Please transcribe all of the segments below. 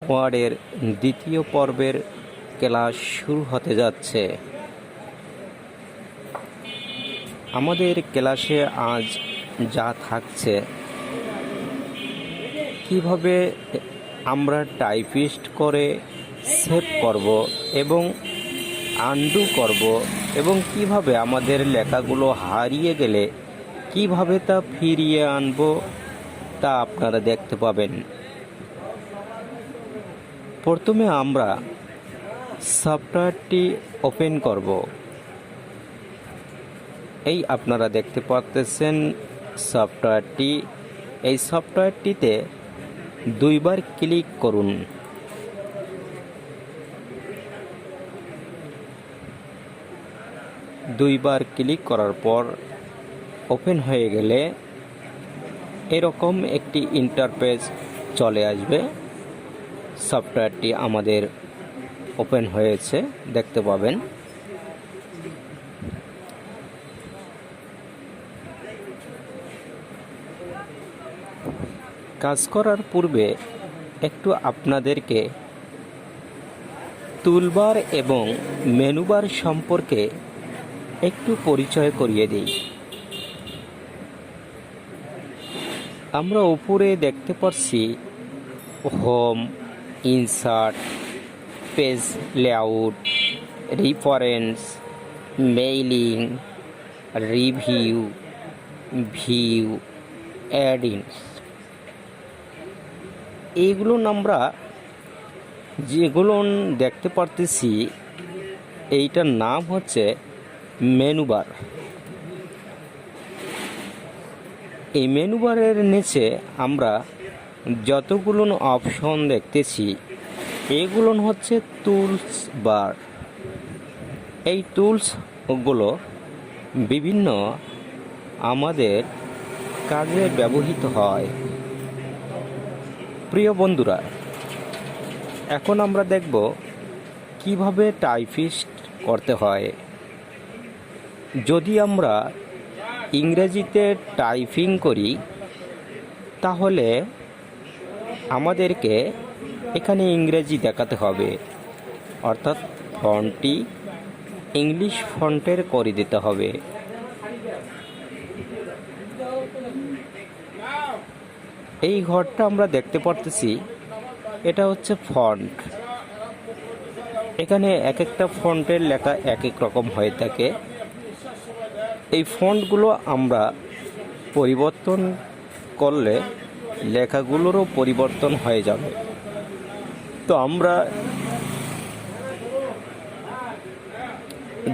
ওয়ার্ডের দ্বিতীয় পর্বের ক্লাস শুরু হতে যাচ্ছে। আমাদের ক্লাসে আজ যা থাকছে, কিভাবে আমরা টাইপিস্ট করে সেভ করব এবং আনডু করব এবং কিভাবে আমাদের লেখাগুলো হারিয়ে গেলে কিভাবে তা ফিরিয়ে আনব তা আপনারা দেখতে পাবেন। প্রথমে আমরা সফটওয়্যারটি ওপেন করব। এই আপনারা দেখতে পাচ্ছেন সফটওয়্যারটি। এই সফটওয়্যারটিতে দুইবার ক্লিক করুন। দুইবার ক্লিক করার পর ওপেন হয়ে গেলে এরকম একটি ইন্টারফেস চলে আসবে। সফটওয়্যারটি আমাদের ওপেন হয়েছে, দেখতে পাবেন। কাজ করার পূর্বে একটু আপনাদেরকে টুলবার এবং মেনুবার সম্পর্কে একটু পরিচয় করিয়ে দিই। আমরা উপরে দেখতে পাচ্ছি home, insert, page layout, reference, mailing, review, view, add ins. এইগুলো আমরা যেগুলো দেখতে পারতেছি এইটার নাম হচ্ছে মেনুবার। এই মেনুবারের নিচে আমরা যতগুলো অপশন দেখতেছি এগুলো হচ্ছে টুলস বার। এই টুলসগুলো বিভিন্ন আমাদের কাজে ব্যবহৃত হয়। প্রিয় বন্ধুরা, এখন আমরা দেখব কিভাবে টাইপিস্ট করতে হয়। যদি আমরা ইংরেজিতে টাইপিং করি তাহলে আমাদেরকে এখানে ইংরেজি দেখাতে হবে, অর্থাৎ ফন্টটি ইংলিশ ফন্টের করে দিতে হবে। এই ঘরটা আমরা দেখতে পারতেছি, এটা হচ্ছে ফন্ট। এখানে এক একটা ফন্টের লেখা এক এক রকম হয়ে থাকে। এই ফন্টগুলো আমরা পরিবর্তন করলে লেখাগুলোরও পরিবর্তন হয়ে যাবে। তো আমরা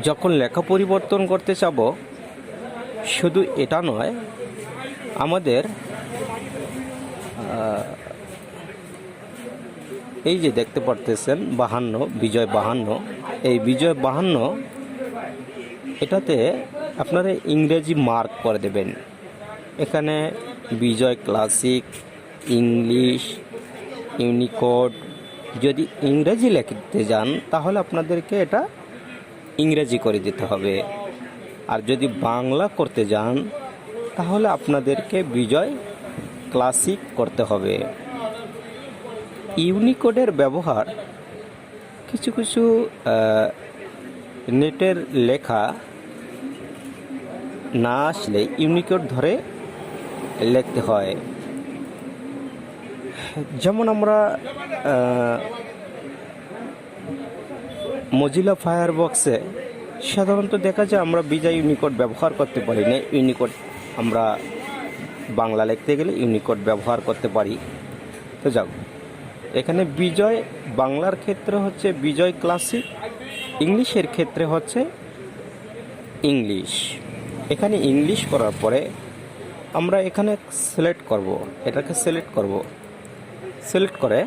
যখন লেখা পরিবর্তন করতে যাব, শুধু এটা নয়, আমাদের এই যে দেখতে পারতেছেন 52, বিজয় 52, এই বিজয় 52 এটাতে আপনারা ইংরেজি মার্ক করে দেবেন। এখানে বিজয় ক্লাসিক, ইংলিশ, ইউনিকোড। যদি ইংরেজি লিখতে যান তাহলে আপনাদেরকে এটা ইংরেজি করে দিতে হবে, আর যদি বাংলা করতে যান তাহলে আপনাদেরকে বিজয় ক্লাসিক করতে হবে। ইউনিকোডের ব্যবহার কিছু কিছু নেটের লেখা না আসলে ইউনিকোড ধরে লিখতে হয়। যেমন আমরা মজিলা ফায়ারবক্সে সাধারণত দেখা যায় আমরা বিজয় ইউনিকোড ব্যবহার করতে পারি না। ইউনিকোড আমরা বাংলা লিখতে গেলে ইউনিকোড ব্যবহার করতে পারি। তো যাও, এখানে বিজয় বাংলার ক্ষেত্রে হচ্ছে বিজয় ক্লাসিক, ইংলিশের ক্ষেত্রে হচ্ছে ইংলিশ। এখানে ইংলিশ করার পরে আমরা এখানে সিলেক্ট করব, এটাকে সিলেক্ট করব। সিলেক্ট করে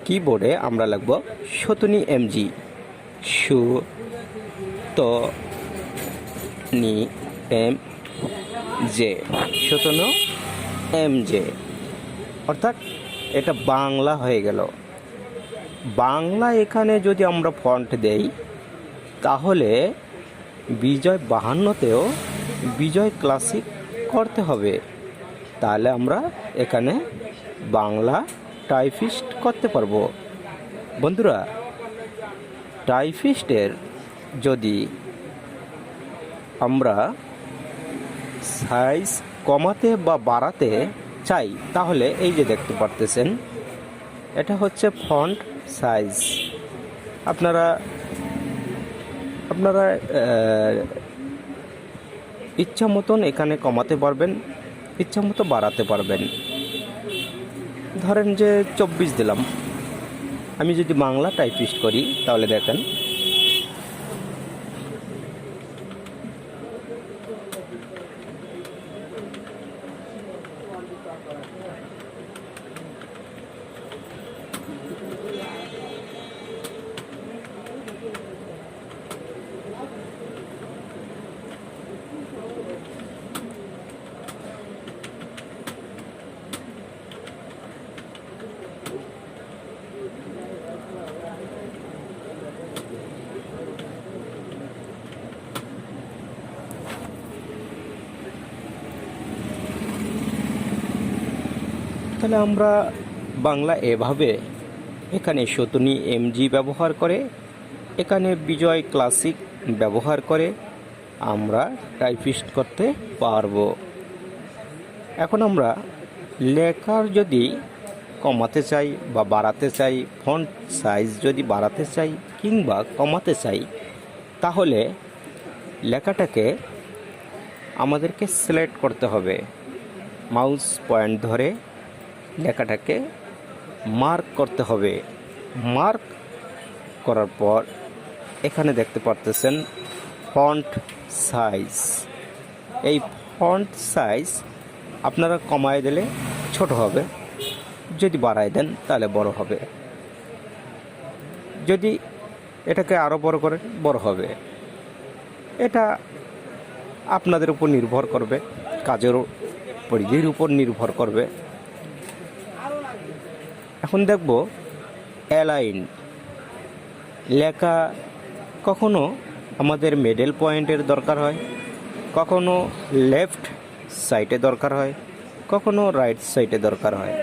কিবোর্ডে আমরা লিখব শতনি এমজি, শতনি এম জে, শতন এম জে, অর্থাৎ এটা বাংলা হয়ে গেল। বাংলা এখানে যদি আমরা ফন্ট দেই তাহলে বিজয় 52তেও বিজয় ক্লাসিক করতে হবে। তাহলে আমরা এখানে বাংলা টাইপিস্ট করতে পারবো। বন্ধুরা, টাইপিস্টের যদি আমরা সাইজ কমাতে বা বাড়াতে চাই, তাহলে এই যে দেখতে পারতেছেন, এটা হচ্ছে ফন্ট সাইজ। আপনারা ইচ্ছা মতন এখানে কমাতে পারবেন, ইচ্ছা মতো বাড়াতে পারবেন। ধরেন যে 24 দিলাম। আমি যদি বাংলা টাইপিস্ট করি তাহলে দেখেন তাহলে আমরা বাংলা এভাবে এখানে শতুনি এমজি ব্যবহার করে, এখানে বিজয় ক্লাসিক ব্যবহার করে আমরা টাইপিস্ট করতে পারবো। এখন আমরা লেখার যদি কমাতে চাই বা বাড়াতে চাই, ফন্ট সাইজ যদি বাড়াতে চাই কিংবা কমাতে চাই, তাহলে লেখাটাকে আমাদেরকে সিলেক্ট করতে হবে। মাউস পয়েন্ট ধরে লেখাটাকে মার্ক করতে হবে। মার্ক করার পর এখানে দেখতে পারতেছেন ফন্ট সাইজ। এই ফন্ট সাইজ আপনারা কমায় দিলে ছোট হবে, যদি বাড়ায় দেন তাহলে বড় হবে, যদি এটাকে আরও বড় করে বড় হবে। এটা আপনাদের উপর নির্ভর করবে, কাজের পরিধির উপর নির্ভর করবে। এখন দেখব অ্যালাইন লেখা। কখনো আমাদের মিডল পয়েন্টের দরকার হয়, কখনো লেফট সাইডে দরকার হয়, কখনো রাইট সাইডে দরকার হয়।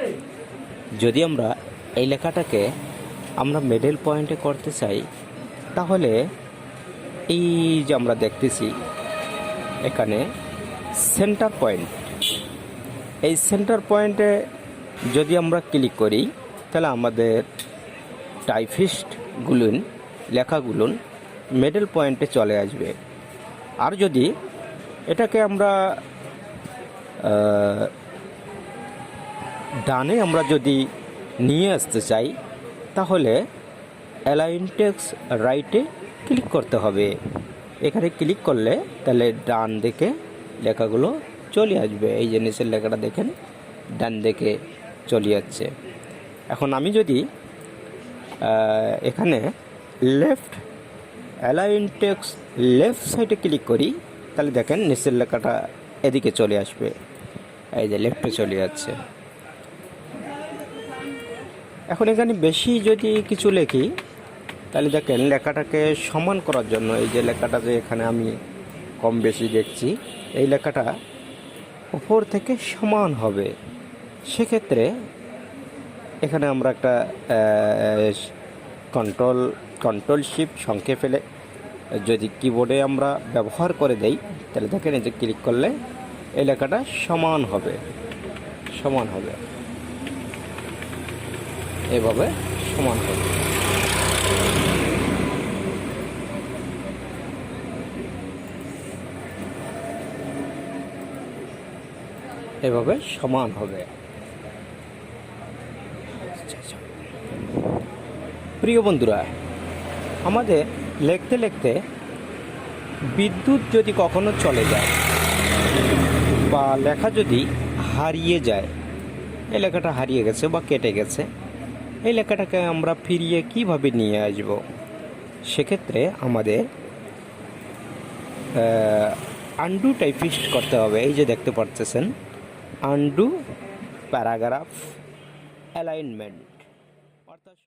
যদি আমরা এই লেখাটাকে আমরা মিডল পয়েন্টে করতে চাই, তাহলে এই যে আমরা দেখতেছি এখানে সেন্টার পয়েন্ট, এই সেন্টার পয়েন্টে যদি আমরা ক্লিক করি তাহলে আমাদের টাইপিস্টগুলো লেখাগুলো মিডল পয়েন্টে চলে আসবে। আর যদি এটাকে আমরা ডানে আমরা যদি নিয়ে আসতে চাই, তাহলে অ্যালাইন টেক্সট রাইটে ক্লিক করতে হবে। এখানে ক্লিক করলে তাহলে ডান দিকে লেখাগুলো চলে আসবে। এই যে নিচের লেখাটা দেখেন ডান দিকে চলে যাচ্ছে। এখন আমি যদি এখানে লেফট অ্যালাইন টেক্সট লেফট সাইডে ক্লিক করি, তাহলে দেখেন নিচের লেখাটা এদিকে চলে আসবে। এই যে লেফটে চলে যাচ্ছে। এখন এখানে বেশি যদি কিছু লিখি, তাহলে দেখেন লেখাটাকে সমান করার জন্য এই যে লেখাটা যে এখানে আমি কম বেশি দেখছি, এই লেখাটা উপর থেকে সমান হবে। সেক্ষেত্রে এখানে আমরা একটা কন্ট্রোল শিফট সংক্ষেপে ফেলে যদি কিবোর্ডে আমরা ব্যবহার করে দেই, তাহলে দেখেন এই যে ক্লিক করলে এই লেখাটা সমান হবে, এভাবে সমান হবে। এভাবে সমান হবে। প্রিয় বন্ধুরা, আমাদের লিখতে লিখতে বিদ্যুৎ যদি কখনো চলে যায় বা লেখা যদি হারিয়ে যায়, এই লেখাটা হারিয়ে গেছে বা কেটে গেছে, এই লেখাটাকে আমরা ফিরিয়ে কিভাবে নিয়ে আসব? সেক্ষেত্রে আমাদের আনডু টাইপিস্ট করতে হবে। এই যে দেখতে পাচ্ছেন আনডু প্যারাগ্রাফ অ্যালাইনমেন্ট।